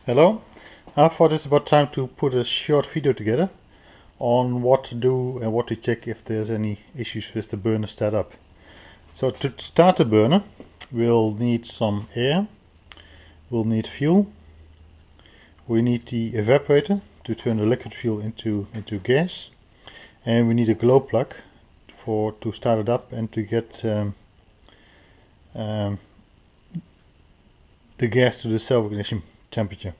Hello, I thought it's about time to put a short video together on what to do and what to check if there's any issues with the burner startup. So to start the burner, we'll need some air, we'll need fuel, we need the evaporator to turn the liquid fuel into gas, and we need a glow plug to start it up and to get the gas to the self-ignition temperature.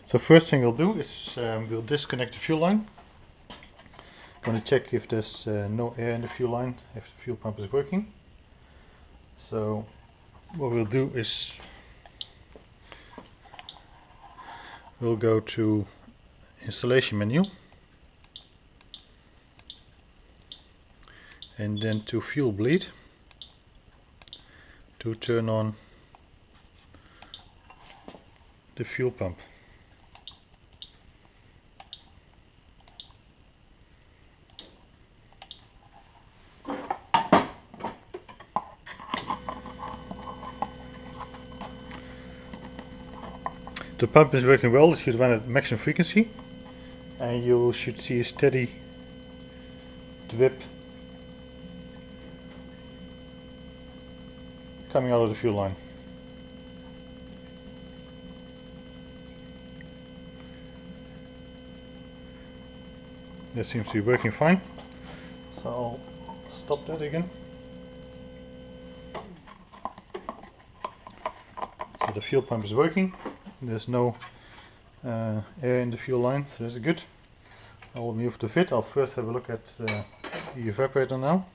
So first thing we'll do is we'll disconnect the fuel line. Going to check if there's no air in the fuel line, if the fuel pump is working. So what we'll do is we'll go to installation menu and then to fuel bleed to turn on the fuel pump. The pump is working well. It should run at maximum frequency and you should see a steady drip coming out of the fuel line. That seems to be working fine, so I'll stop that again. So the fuel pump is working, there's no air in the fuel line, so that's good. I'll remove the fit. I'll first have a look at the evaporator now.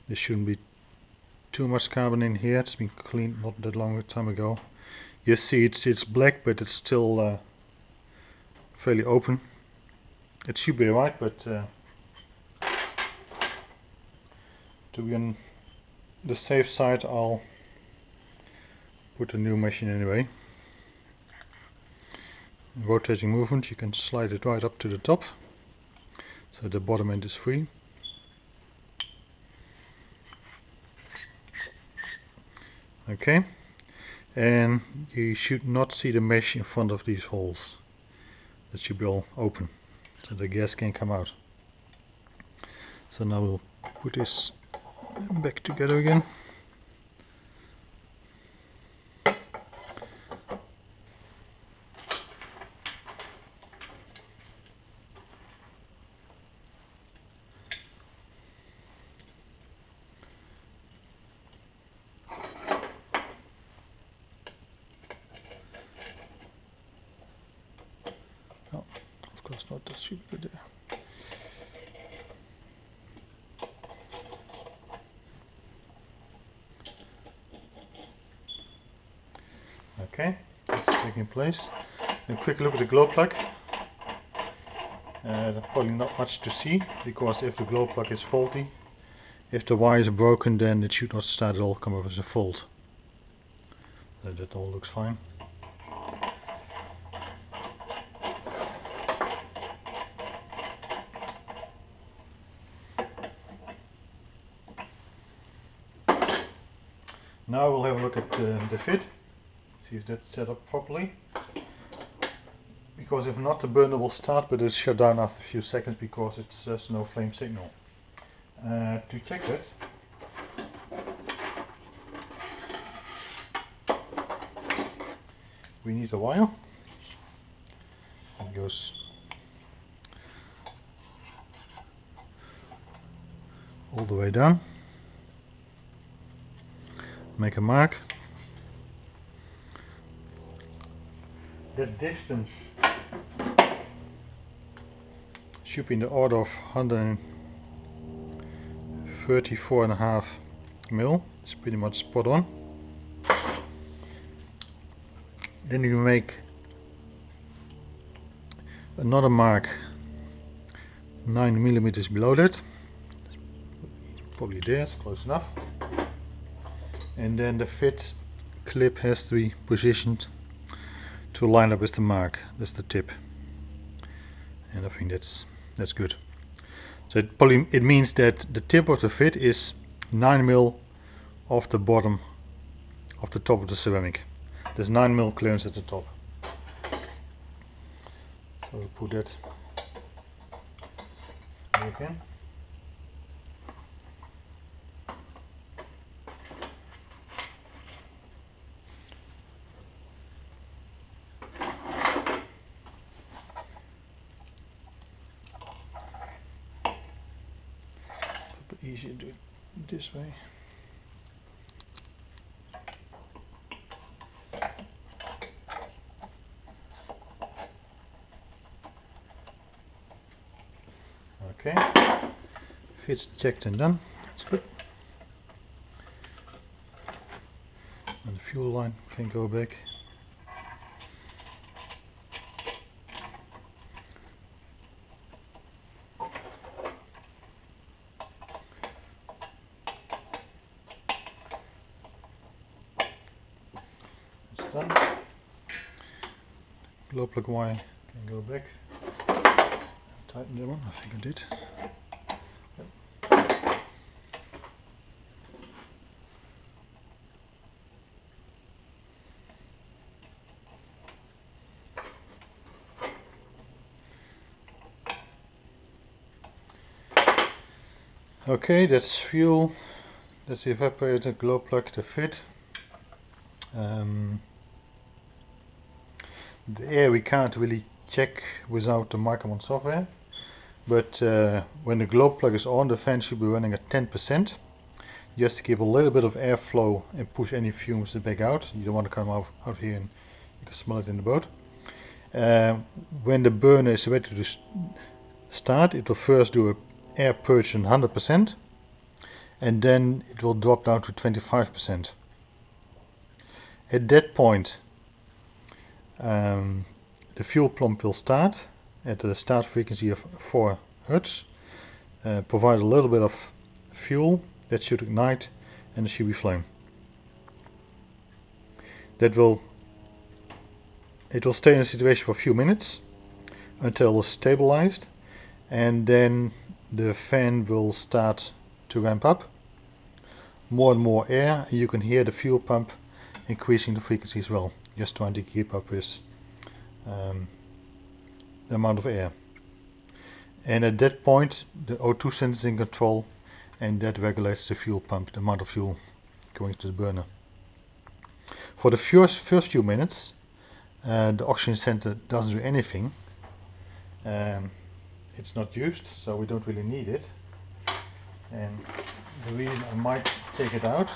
There shouldn't be too much carbon in here. It's been cleaned not that long a time ago. You see it's black, but it's still fairly open. It should be right, but to be on the safe side, I'll put a new machine anyway. Rotating movement, you can slide it right up to the top, so the bottom end is free. Okay, and you should not see the mesh in front of these holes. That should be all open, so the gas can come out. So now we'll put this back together again. Of course not, that should be there. Okay, it's taking place. A quick look at the glow plug. Probably not much to see, because if the glow plug is faulty, if the wire is broken, then it should not start at all, come up as a fault. So that all looks fine. Now we'll have a look at the fit, see if that's set up properly, because if not, the burner will start but it'll shut down after a few seconds because it's there's no flame signal. To check that, we need a wire. It goes all the way down. Make a mark. The distance should be in the order of 134.5 mil. It's pretty much spot on. Then you make another mark 9 millimeters below that. Probably there, it's close enough. And then the fit clip has to be positioned to line up with the mark. That's the tip. and I think that's good. So it means that the tip of the fit is 9 mil off the bottom of the top of the ceramic. There's 9 mil clearance at the top. So we put that back in. Easier to do it this way. Okay, fit's checked and done. That's good. And the fuel line can go back. Done. Glow plug wire can go back. Tighten that one, I think I did. Yep. Okay, that's fuel, that's the evaporator, glow plug, the fit. The air we can't really check without the Micromon software, but when the glow plug is on, the fan should be running at 10%, just to keep a little bit of airflow and push any fumes back out. You don't want to come out here and you can smell it in the boat. When the burner is ready to start, it will first do a air purge on 100%, and then it will drop down to 25%. At that point, the fuel pump will start at a start frequency of 4 Hz, provide a little bit of fuel that should ignite, and there should be flame. It will stay in a situation for a few minutes until it's stabilized, and then the fan will start to ramp up. More and more air, and you can hear the fuel pump increasing the frequency as well, just trying to keep up with the amount of air. And at that point the O2 sensor is in control, and that regulates the fuel pump, the amount of fuel going to the burner. For the first few minutes the oxygen sensor doesn't do anything. It's not used, so we don't really need it. And the reason I might take it out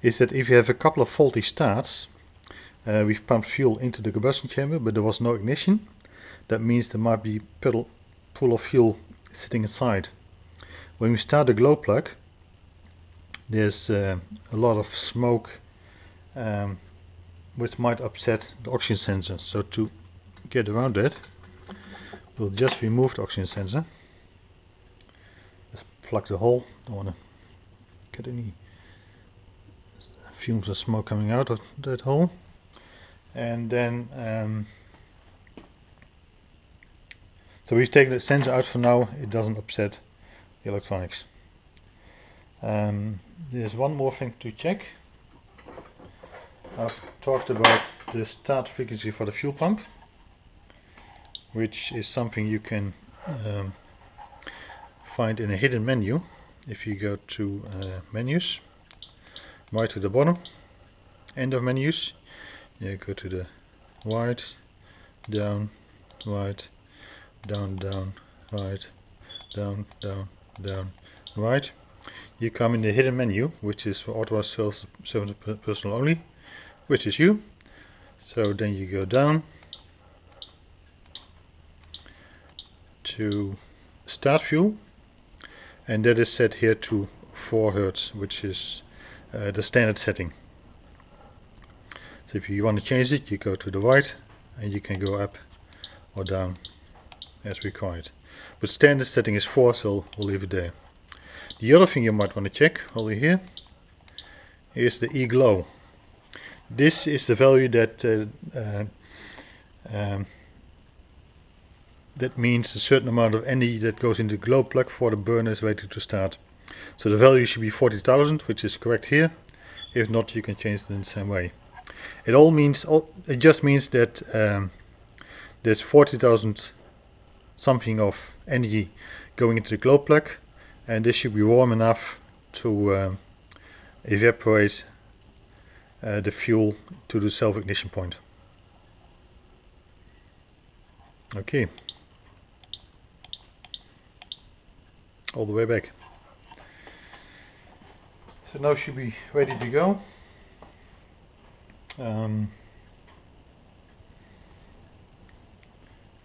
is that if you have a couple of faulty starts, we've pumped fuel into the combustion chamber, but there was no ignition. That means there might be a pool of fuel sitting inside. When we start the glow plug, there's a lot of smoke which might upset the oxygen sensor. So to get around that, we'll just remove the oxygen sensor. Let's plug the hole. Don't want to get any fumes or smoke coming out of that hole. And then so we've taken the sensor out for now. It doesn't upset the electronics. There's one more thing to check. I've talked about the start frequency for the fuel pump, which is something you can find in a hidden menu. If you go to menus, right to the bottom, end of menus, you go to the right, down, right, down, down, right, down, down, down, right. You come in the hidden menu, which is for authorized service personnel only, which is you. So then you go down to start fuel, and that is set here to 4 Hz, which is the standard setting. So if you want to change it, you go to the right, and you can go up or down as required. But standard setting is 4, so we'll leave it there. The other thing you might want to check over here is the e-glow. This is the value that the that means a certain amount of energy that goes into the glow plug for the burner is ready to start. So the value should be 40,000, which is correct here. If not, you can change it in the same way. It just means that there's 40,000 something of energy going into the glow plug, and this should be warm enough to evaporate the fuel to the self-ignition point. Okay, all the way back. So now should be ready to go.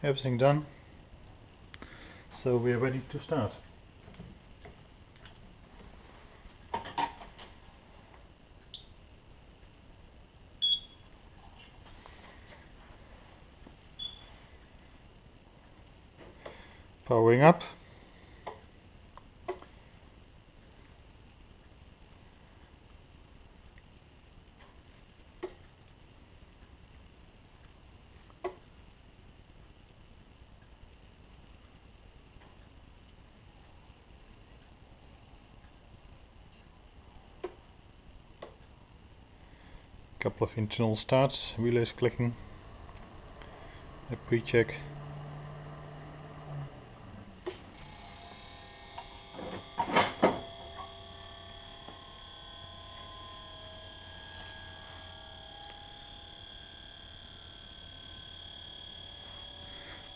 Everything done, so we are ready to start. Powering up. Couple of internal starts, relays clicking, a pre-check.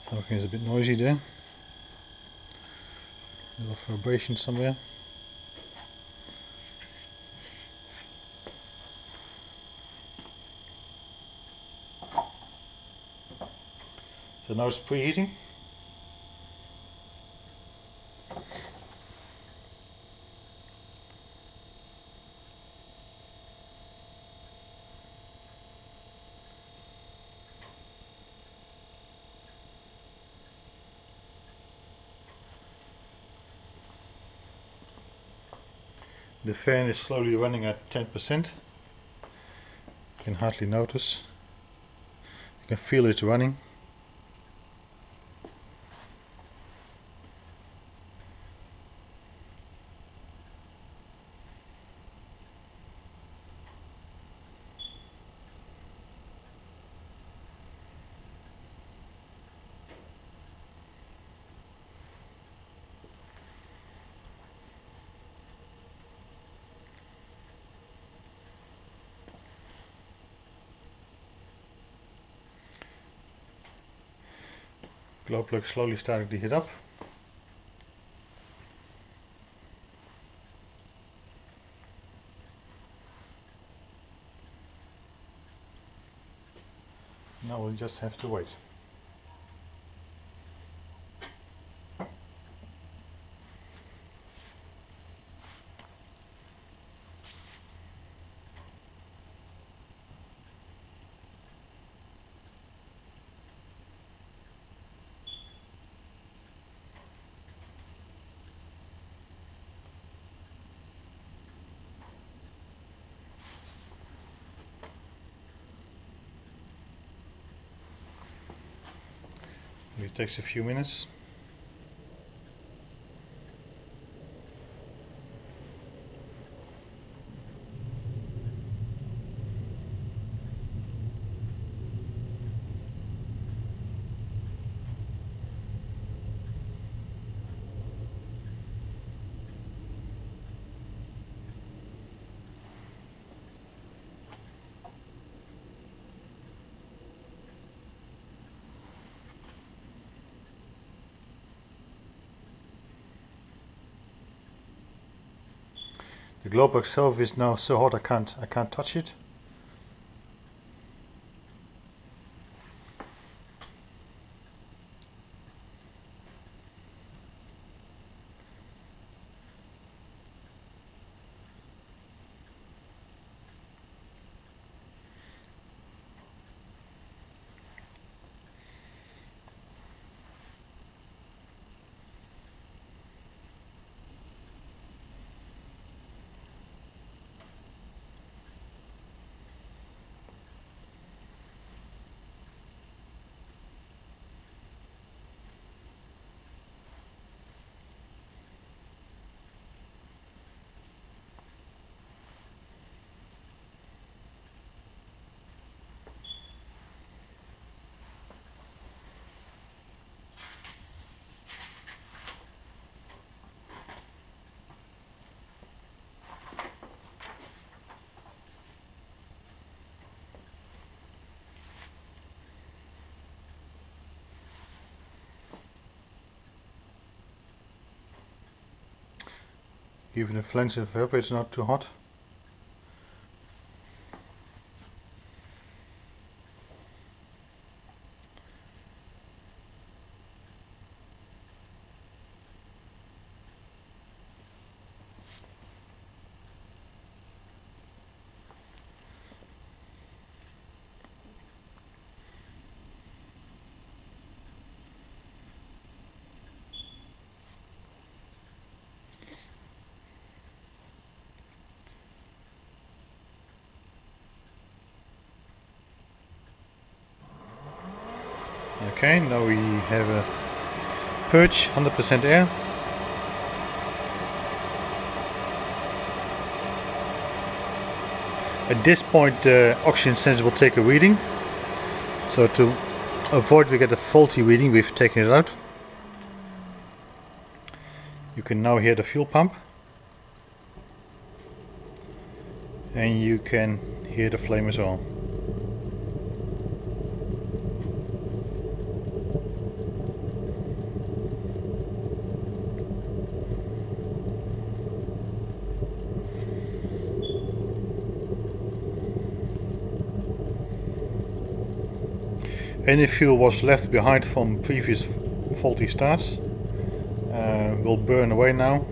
Something is a bit noisy there. A little vibration somewhere. So now it's preheating. The fan is slowly running at 10%. You can hardly notice. You can feel it running. Glow plug slowly starting to heat up. Now we'll just have to wait. It takes a few minutes. The globe itself is now so hot I can't touch it. Even the flange evaporator is not too hot. Okay, now we have a purge, 100% air. At this point the oxygen sensor will take a reading. So to avoid we get a faulty reading, we've taken it out. You can now hear the fuel pump. And you can hear the flame as well. Any fuel was left behind from previous faulty starts will burn away now.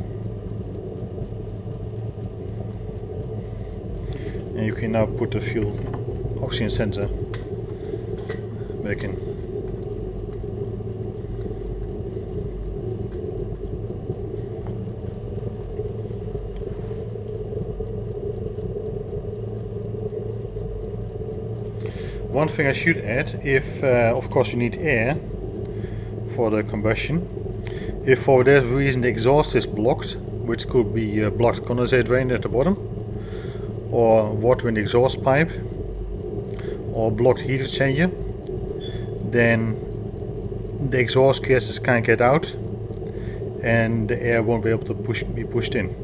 And you can now put the fuel oxygen sensor back in. One thing I should add, if of course you need air for the combustion, if for that reason the exhaust is blocked, which could be a blocked condensate drain at the bottom, or water in the exhaust pipe, or blocked heat exchanger, then the exhaust gases can't get out and the air won't be able to be pushed in.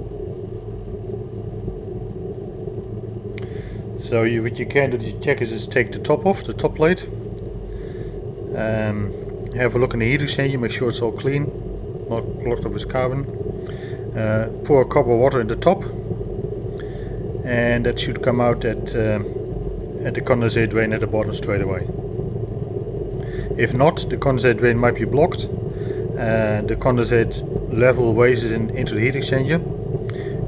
So what you can do to check is just take the top off, the top plate, have a look in the heat exchanger, make sure it's all clean, not clogged up with carbon. Pour a cup of water in the top, and that should come out at the condensate drain at the bottom straight away. If not, the condensate drain might be blocked, the condensate level raises into the heat exchanger,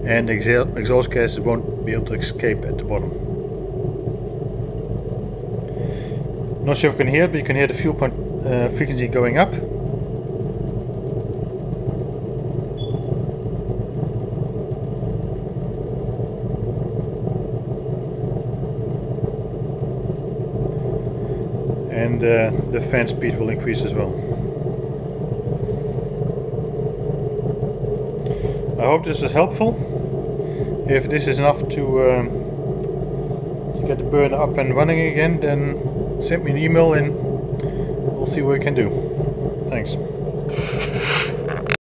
and exhaust gases won't be able to escape at the bottom. Not sure if you can hear it, but you can hear the fuel pump frequency going up. And the fan speed will increase as well. I hope this was helpful. If this is enough to get the burner up and running again, then send me an email and we'll see what we can do. Thanks.